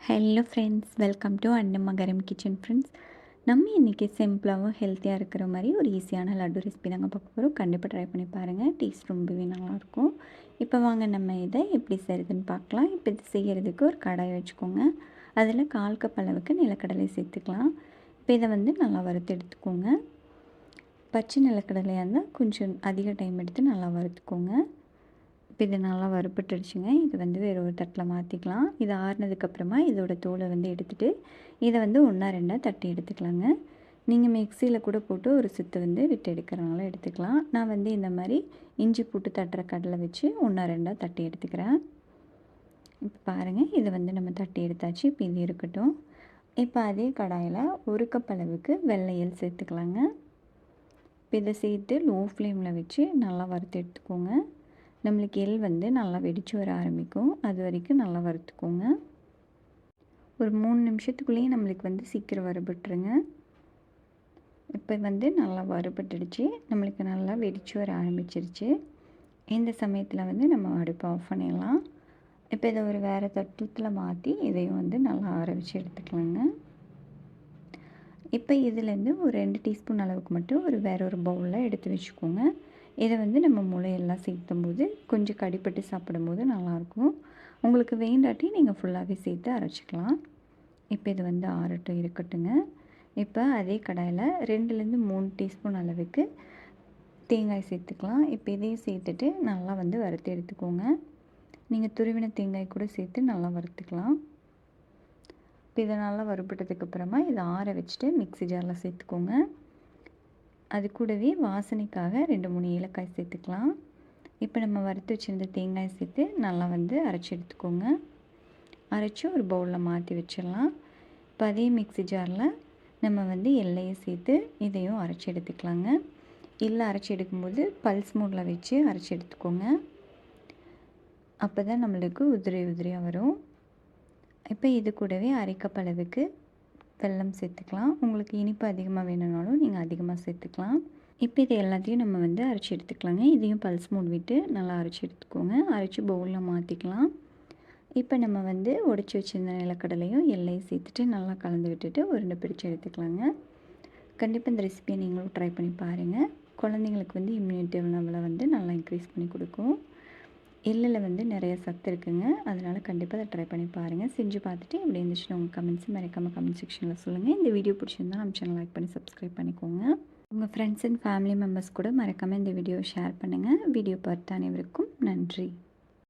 Hello friends, welcome to அன்னமகரம் kitchen friends. நம்ம இன்றைக்கி சிம்பிளாகவும் ஹெல்த்தியாக இருக்கிற மாதிரி ஒரு ஈஸியான லட்டு ரெசிபி தாங்க பார்க்க போகிறோம். கண்டிப்பாக ட்ரை பண்ணி பாருங்கள். டேஸ்ட் ரொம்பவே நல்லாயிருக்கும். இப்போ வாங்க நம்ம இதை எப்படி செய்கிறதுன்னு பார்க்கலாம். இப்போ இது செய்கிறதுக்கு ஒரு கடாய் வச்சுக்கோங்க. அதில் 1/4 கப் அளவுக்கு நிலக்கடலை சேர்த்துக்கலாம். இப்போ இதை நல்லா வறுத்து எடுத்துக்கோங்க. பச்சை நிலக்கடலையாக இருந்தால் கொஞ்சம் அதிக டைம் எடுத்து நல்லா வறுத்துக்கோங்க. இப்போ இது நல்லா வறுபட்டுடுச்சுங்க. இது வேறு ஒரு தட்டில் மாற்றிக்கலாம். இது ஆறுனதுக்கப்புறமா இதோட தோலை எடுத்துகிட்டு இதை 1 2 தட்டி எடுத்துக்கலாங்க. நீங்கள் மிக்சியில் கூட போட்டு ஒரு சுற்று விட்டு எடுக்கிறனால எடுத்துக்கலாம். நான் இந்த மாதிரி இஞ்சி போட்டு தட்டுற கடலை வச்சு 1 2 தட்டி எடுத்துக்கிறேன். இப்போ பாருங்கள், இதை நம்ம தட்டி எடுத்தாச்சு. இப்போ இது இருக்கட்டும். இப்போ அதே கடாயில் 1 கப் அளவுக்கு வெள்ளையல் சேர்த்துக்கலாங்க. இப்போ இதை சேர்த்து லோ ஃப்ளேமில் வச்சு நல்லா வறுத்து எடுத்துக்கோங்க. நம்மளுக்கு எள் நல்லா வெடித்து வர ஆரம்பிக்கும். அது வரைக்கும் நல்லா வறுத்துக்கோங்க. ஒரு 3 நிமிஷத்துக்குள்ளேயே நம்மளுக்கு சீக்கிரம் வறுபட்டுருங்க. இப்போ நல்லா வறுபட்டுடுச்சு. நம்மளுக்கு நல்லா வெடித்து வர ஆரம்பிச்சிருச்சு. இந்த சமயத்தில் நம்ம அடுப்பை ஆஃப் பண்ணிடலாம். இப்போ இதை ஒரு வேறு தட்டத்தில் மாற்றி இதையும் நல்லா ஆற வச்சு எடுத்துக்கலாங்க. இப்போ இதுலேருந்து ஒரு 2 டீஸ்பூன் அளவுக்கு மட்டும் வேறு ஒரு பவுலில் எடுத்து வச்சுக்கோங்க. இதை நம்ம முளையெல்லாம் சேர்த்தும்போது கொஞ்சம் கடிப்பட்டு சாப்பிடும்போது நல்லாயிருக்கும். உங்களுக்கு வேண்டாட்டி நீங்கள் ஃபுல்லாகவே சேர்த்து அரைச்சிக்கலாம். இப்போ இது ஆறட்டும் இருக்கட்டுங்க. இப்போ அதே கடாயில் 2லேருந்து 3 டீஸ்பூன் அளவுக்கு தேங்காய் சேர்த்துக்கலாம். இப்போ இதையும் சேர்த்துட்டு நல்லா வறுத்து எடுத்துக்கோங்க. நீங்கள் துருவின தேங்காய் கூட சேர்த்து நல்லா வறுத்துக்கலாம். இப்போ இதை நல்லா வறுபட்டதுக்கப்புறமா இதை ஆற வச்சுட்டு மிக்ஸி ஜாரில் சேர்த்துக்கோங்க. அது கூடவே வாசனைக்காக 2 3 ஏலக்காய் சேர்த்துக்கலாம். இப்போ நம்ம வறுத்து வச்சுருந்த தேங்காய் சேர்த்து நல்லா அரைச்சி எடுத்துக்கோங்க. அரைச்சி ஒரு பவுலில் மாற்றி வச்சிடலாம். இப்போ அதே மிக்ஸி ஜாரில் நம்ம எல்லையை சேர்த்து இதையும் அரைச்சி எடுத்துக்கலாங்க. இல்லை அரைச்சி எடுக்கும்போது பல்ஸ் மோடில் வச்சு அரைச்சி எடுத்துக்கோங்க. அப்போ தான் நம்மளுக்கு உதிரி உதிரியாக வரும். இப்போ இது கூடவே 1/2 கப் அளவுக்கு வெல்லம் சேர்த்துக்கலாம். உங்களுக்கு இனிப்பு அதிகமாக வேணும்னாலும் நீங்கள் அதிகமாக சேர்த்துக்கலாம். இப்போ இது எல்லாத்தையும் நம்ம அரைச்சி எடுத்துக்கலாங்க. இதையும் பல்ஸ் மோட் விட்டு நல்லா அரைச்சி எடுத்துக்கோங்க. அரைச்சி பவுலில் மாற்றிக்கலாம். இப்போ நம்ம உடைச்சி வச்சுருந்த நிலக்கடலையும் எல்லையும் சேர்த்துட்டு நல்லா கலந்து விட்டுட்டு உருண்டை பிடிச்சி எடுத்துக்கலாங்க. கண்டிப்பாக இந்த ரெசிபியை நீங்களும் ட்ரை பண்ணி பாருங்கள். குழந்தைங்களுக்கு இம்யூனிட்டி லெவலை நல்லா இன்க்ரீஸ் பண்ணி கொடுக்கும். எள்ளில் நிறைய சத்து இருக்குங்க. அதனால் கண்டிப்பாக அதை ட்ரை பண்ணி பாருங்கள். செஞ்சு பார்த்துட்டு எப்படி இருந்துச்சுன்னு உங்கள் கமெண்ட்ஸ் மறக்காமல் கமெண்ட் செக்ஷனில் சொல்லுங்கள். இந்த வீடியோ பிடிச்சிருந்தால் நம்ம சேனல் லைக் பண்ணி சப்ஸ்கிரைப் பண்ணிக்கோங்க. உங்கள் ஃப்ரெண்ட்ஸ் அண்ட் ஃபேமிலி மெம்பர்ஸ் கூட மறக்காமல் இந்த வீடியோவை ஷேர் பண்ணுங்கள். வீடியோ பார்த்த அனைவருக்கும் நன்றி.